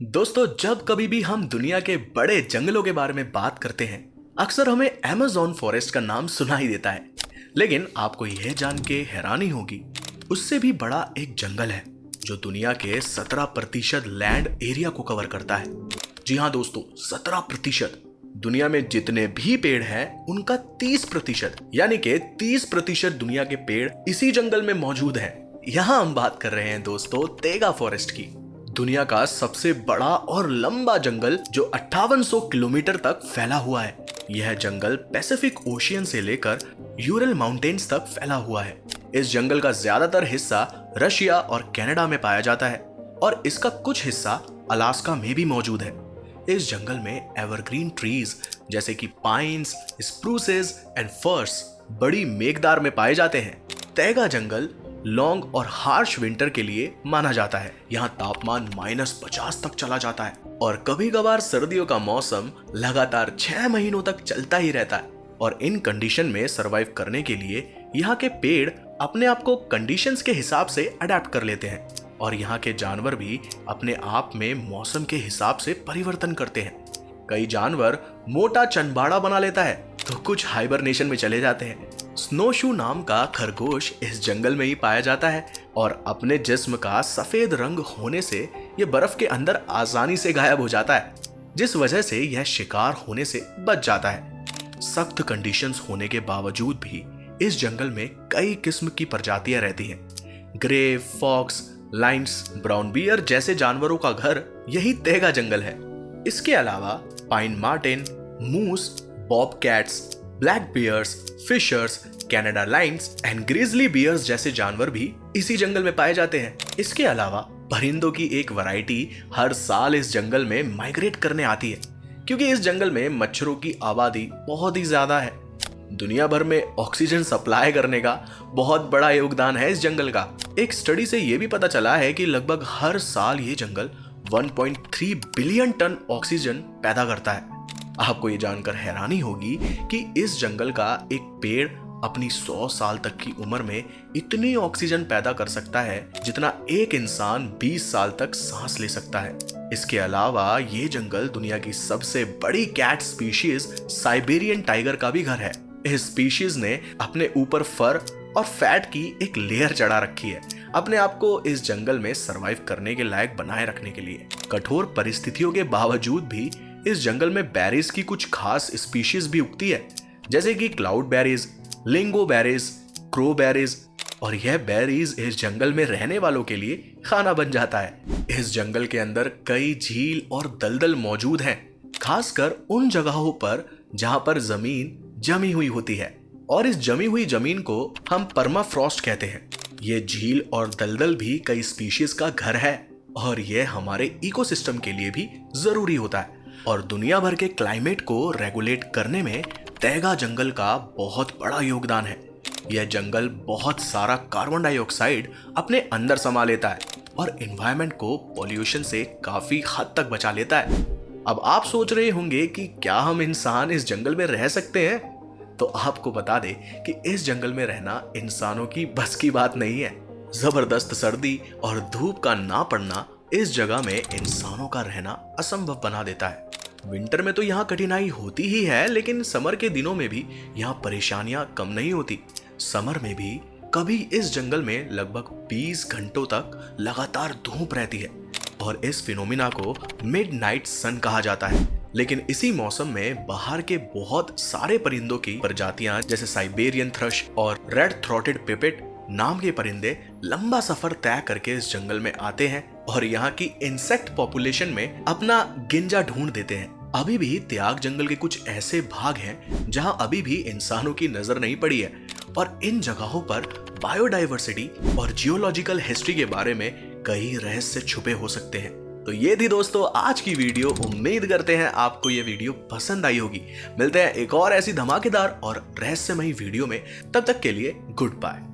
दोस्तों, जब कभी भी हम दुनिया के बड़े जंगलों के बारे में बात करते हैं, अक्सर हमें अमेज़न फॉरेस्ट का नाम सुना ही देता है। लेकिन आपको यह जान के हैरानी होगी, उससे भी बड़ा एक जंगल है जो दुनिया के 17% लैंड एरिया को कवर करता है। जी हाँ दोस्तों, 17%। दुनिया में जितने भी पेड़ हैं उनका 30% यानी कि 30% दुनिया के पेड़ इसी जंगल में मौजूद हैं। यहाँ हम बात कर रहे हैं दोस्तों तेगा फॉरेस्ट की, दुनिया का सबसे बड़ा और लंबा जंगल जो 5800 किलोमीटर तक फैला हुआ है। यह जंगल पैसिफिक ओशियन से लेकर यूरल माउंटेन्स तक फैला हुआ है। इस जंगल का ज्यादातर हिस्सा रशिया और कनाडा में पाया जाता है और इसका कुछ हिस्सा अलास्का में भी मौजूद है। इस जंगल में एवरग्रीन ट्रीज जैसे कि पाइन्स, स्प्रूसेस एंड फर्स बड़ी मेघदार में पाए जाते हैं। तैगा जंगल लॉन्ग और हार्श विंटर के लिए माना जाता है। यहाँ तापमान -50 तक चला जाता है और कभी कभार सर्दियों का मौसम लगातार 6 महीनों तक चलता ही रहता है। और इन कंडीशन में सरवाइव करने के लिए यहाँ के पेड़ अपने आप को कंडीशंस के हिसाब से अडेप्ट कर लेते हैं और यहाँ के जानवर भी अपने आप में मौसम के हिसाब से परिवर्तन करते हैं। कई जानवर मोटा चंबाड़ा बना लेता है तो कुछ हाइबरनेशन में चले जाते हैं। स्नोशू नाम का खरगोश इस जंगल में ही पाया जाता है और अपने जिस्म का सफेद रंग होने से यह बर्फ के अंदर आसानी से गायब हो जाता है, जिस वजह से यह शिकार होने से बच जाता है। सख्त कंडीशंस होने के बावजूद भी इस जंगल में कई किस्म की प्रजातियां रहती हैं। Grey, fox, lynx, brown bear जैसे जानवरों का घर यही तेगा जंगल है। इसके अलावा pine marten, moose, bobcats, black bears, fishers, Canada lynx and grizzly bears जैसे जानवर भी इसी जंगल में पाए जाते हैं। इसके अलावा परिंदों की एक वैरायटी हर साल इस जंगल में माइग्रेट करने आती है, क्योंकि इस जंगल में मच्छरों की आबादी बहुत ही ज्यादा है। दुनिया भर में ऑक्सीजन सप्लाई करने का बहुत बड़ा योगदान है इस जंगल का। एक स्टडी से यह भी पता चला है कि लगभग हर साल ये जंगल 1.3 बिलियन टन ऑक्सीजन पैदा करता है। आपको ये जानकर हैरानी होगी कि इस जंगल का एक पेड़ अपनी 100 साल तक की उम्र में इतनी ऑक्सीजन पैदा कर सकता है जितना एक इंसान 20 साल तक सांस ले सकता है। इसके अलावा ये जंगल दुनिया की सबसे बड़ी कैट स्पीशीज साइबेरियन टाइगर का भी घर है। इस स्पीशीज ने अपने ऊपर फर और फैट की एक लेयर चढ़ा रखी है, अपने आप को इस जंगल में सरवाइव करने के लायक बनाए रखने के लिए। कठोर परिस्थितियों के बावजूद भी इस जंगल में बेरीज की कुछ खास स्पीशीज भी उगती है, जैसे कि क्लाउड बेरीज, लिंगो बेरीज, क्रो बेरीज, और यह बेरीज इस जंगल में रहने वालों के लिए खाना बन जाता है। इस जंगल के अंदर कई झील और दलदल मौजूद हैं, खासकर उन जगहों पर जहां पर जमीन जमी हुई होती है, और इस जमी हुई जमीन को हम परमाफ्रॉस्ट कहते हैं। ये झील और दलदल भी कई स्पीशीज का घर है और यह हमारे इकोसिस्टम के लिए भी जरूरी होता है। और दुनिया भर के क्लाइमेट को रेगुलेट करने में तैगा जंगल का बहुत बड़ा योगदान है। यह जंगल बहुत सारा कार्बन डाइऑक्साइड अपने अंदर समा लेता है और एनवायरनमेंट को पॉल्यूशन से काफी हद तक बचा लेता है। अब आप सोच रहे होंगे कि क्या हम इंसान इस जंगल में रह सकते हैं? तो आपको बता दें कि इस जंगल में रहना इंसानों की बस की बात नहीं है। जबरदस्त सर्दी और धूप का ना पड़ना इस जगह में इंसानों का रहना असंभव बना देता है। विंटर में तो यहाँ कठिनाई होती ही है, लेकिन समर के दिनों में भी यहाँ परेशानियां कम नहीं होती। समर में भी कभी इस जंगल में लगभग 20 घंटों तक लगातार धूप रहती है और इस फिनोमिना को मिडनाइट सन कहा जाता है। लेकिन इसी मौसम में बाहर के बहुत सारे परिंदों की प्रजातियां जैसे साइबेरियन थ्रश और रेड थ्रोटेड पिपेट नाम के परिंदे लंबा सफर तय करके इस जंगल में आते हैं और यहाँ की इंसेक्ट पॉपुलेशन में अपना गिंजा ढूंढ देते हैं। अभी भी त्याग जंगल के कुछ ऐसे भाग हैं जहाँ अभी भी इंसानों की नजर नहीं पड़ी है और इन जगहों पर बायोडाइवर्सिटी और जियोलॉजिकल हिस्ट्री के बारे में कई रहस्य छुपे हो सकते हैं। तो ये थी दोस्तों आज की वीडियो। उम्मीद करते हैं आपको ये वीडियो पसंद आई होगी। मिलते हैं एक और ऐसी धमाकेदार और रहस्यमयी वीडियो में, तब तक के लिए गुड बाय।